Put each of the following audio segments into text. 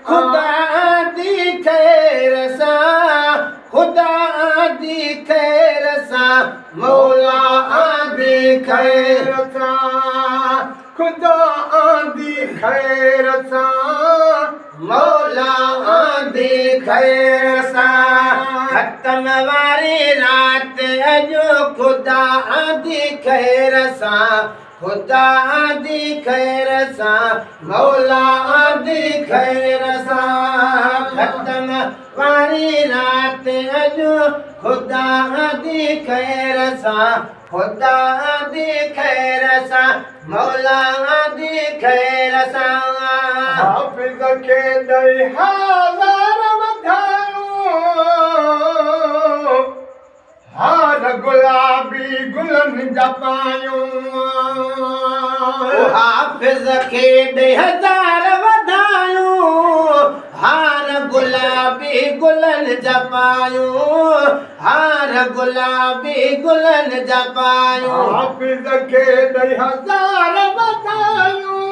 खुदा दी खैर सा खुदा दी खैर सा मौला दी खैर सा खुदा दी खैर सा मौला दी खैर सा खत्म वारी रात अजो खुदा दी खैर सा खुदा दी खैर सा मौला दी खैर सा खत्म वारी रात अजो खुदा दी खैर सा खुदा दी खैर सा मौला दी खैर सा हाफिज के दई हजार वधायो हार गुलाबी गुलन जपायो हाफिज खे 1000 वधायो हार गुलाबी गुलन जपायो हार गुलाबी गुलन जपायो हाफिज के 1000 वधायो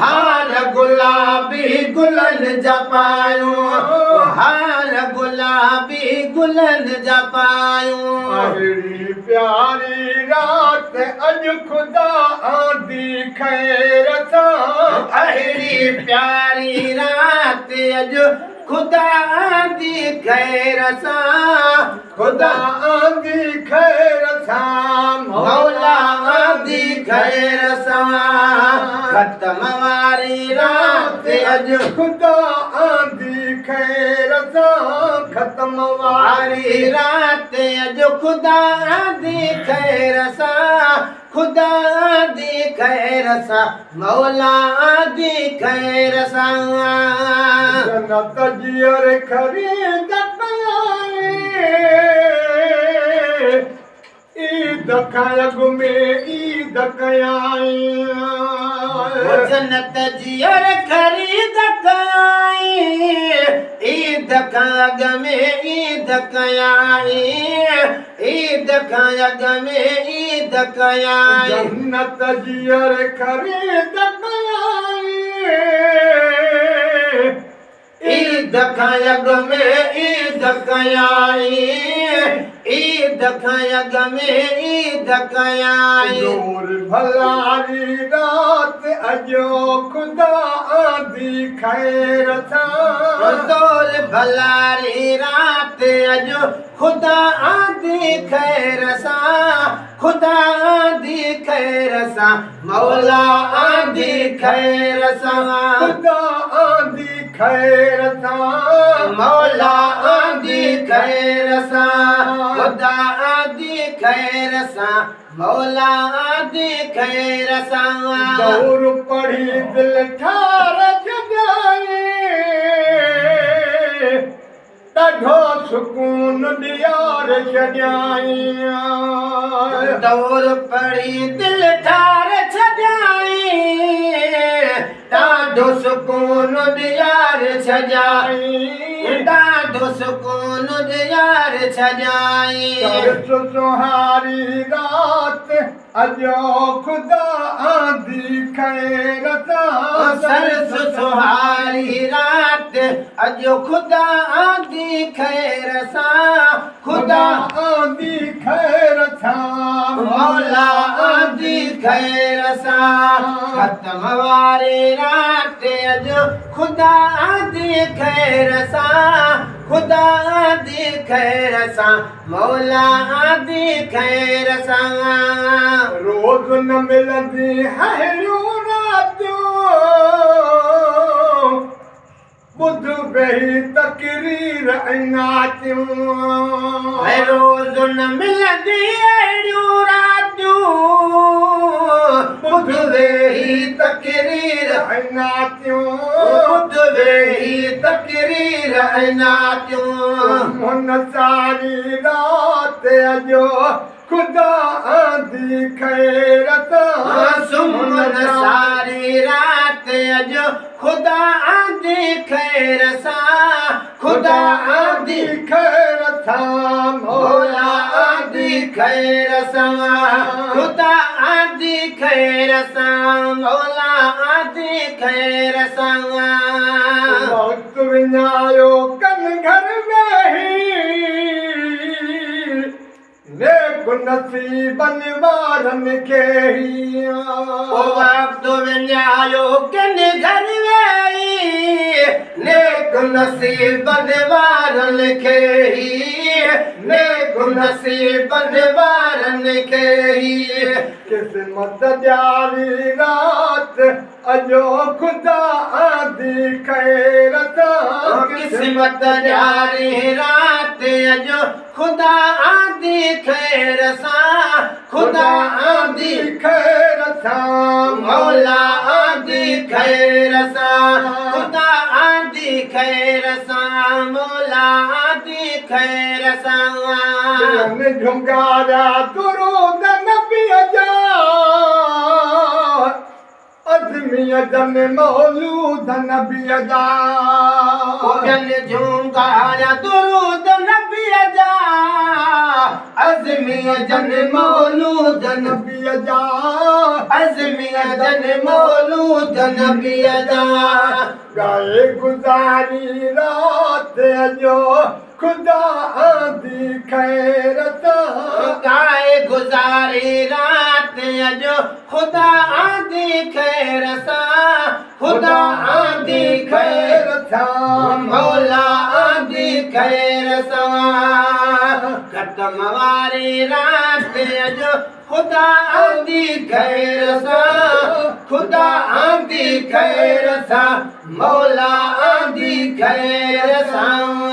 हार गुलाबी गुलन जपायो हार गुलाबी गुलन जपायो अहिड़ी प्यारी रात अज खुदा दी खैर सा अहिड़ी प्यारी रात अज खुदा दी खैर सा खुदा दी खैर सा मौला दी खैर सा खत्म वारी रात अज खुदा दी खैर सा खत्म वारी रात अज खुदा दी खैर सा खुदा दी खैर सा मौला दी खैर सा जन्नत जियर खरीद पाए ईद खयग में ईद कयाई जन्नत जियर खरीद कयाई ईद खयग में ईद कयाई ईद खयग में ईद कयाई जन्नत जियर खरीद कयाई ईद खयग में ईद कयाई ईद खयग में ईद कयाई दूर भलारी रात अजो खुदा दी खैर सा दूर भलारी रात अजो खुदा दी खैर सा खुदा दी खैर सा मौला दी खैर सा खुदा दी खैर सा मौला दी खैर सा खुदा दी खैर सा मौला दी खैर सा दौर पढ़ी दिल ठार जगाए ॾाढो सुकून ॾियार छॾियाई दौर पढ़ी दिल ठार छॾियाई ॾाढो सुकून ॾियार छॾियाई ॾाढो सुकून ॾियार छॾियाई सुहारी रात अजो खुदा दी खैर सा सरस सुहारी रात अजो खुदा दी खैर सा खुदा दी खैर सा मौला दी खैर सा खत्म वारी रात अजो खुदा दी खैर सा खुदा दी खैर सा मौला दी खैर सा रोज न मिलंदी है रातियों बुध बही तकरीर नातियों रोज न मिलंदी अहिड़ियूं रातियूं बुध वेही तकरीर नातियों बुध वेही तकरीर नातियूं हुन सारी रात अजो खुदा दी खैर सा सुमन सारी रात अजो खुदा दी खैर सा खुदा दी खैर सा मौला दी खैर सा खुदा दी खैर सा मौला दी आदि खैर सां वक्त विञायो कन घर वेही नेक नसीबनि वारनि खे ही ओ वक्त विञायो किन घर वेही नेक नसीबनि वारनि खे ही नेक नसीबनि वारनि खे ही किस्मत ॾियारी रात अजो ख़ुदा आदि खैर सां किस्मत ॾियारी रात अॼु ख़ुदा आदि खैर सां ख़ुदा आदि खैर सां मौला आदि खैर सां ख़ुदा आदि खैर सां मौला आदि खैर सां झुंगारा दुरूद नबीअ जा अज़मीअ जन मौलूद नबीअ जा झुंगारा दुरूद नबीअ जा अज़मीअ जन मौलूद नबीअ जा अज़मीअ जन मौलूद नबीअ जा गाए गुज़ारी रात अजो ख़ुदा आदि खैर सां गाए गुज़ारी रात अॼु ख़ुदा आदि खैर सां ख़ुदा आदि खैर सां मौला आदि खैर सां ख़तम वारी रात अॼु ख़ुदा आदि खैर सां ख़ुदा आदि खैर सां मौला आदि खैर सां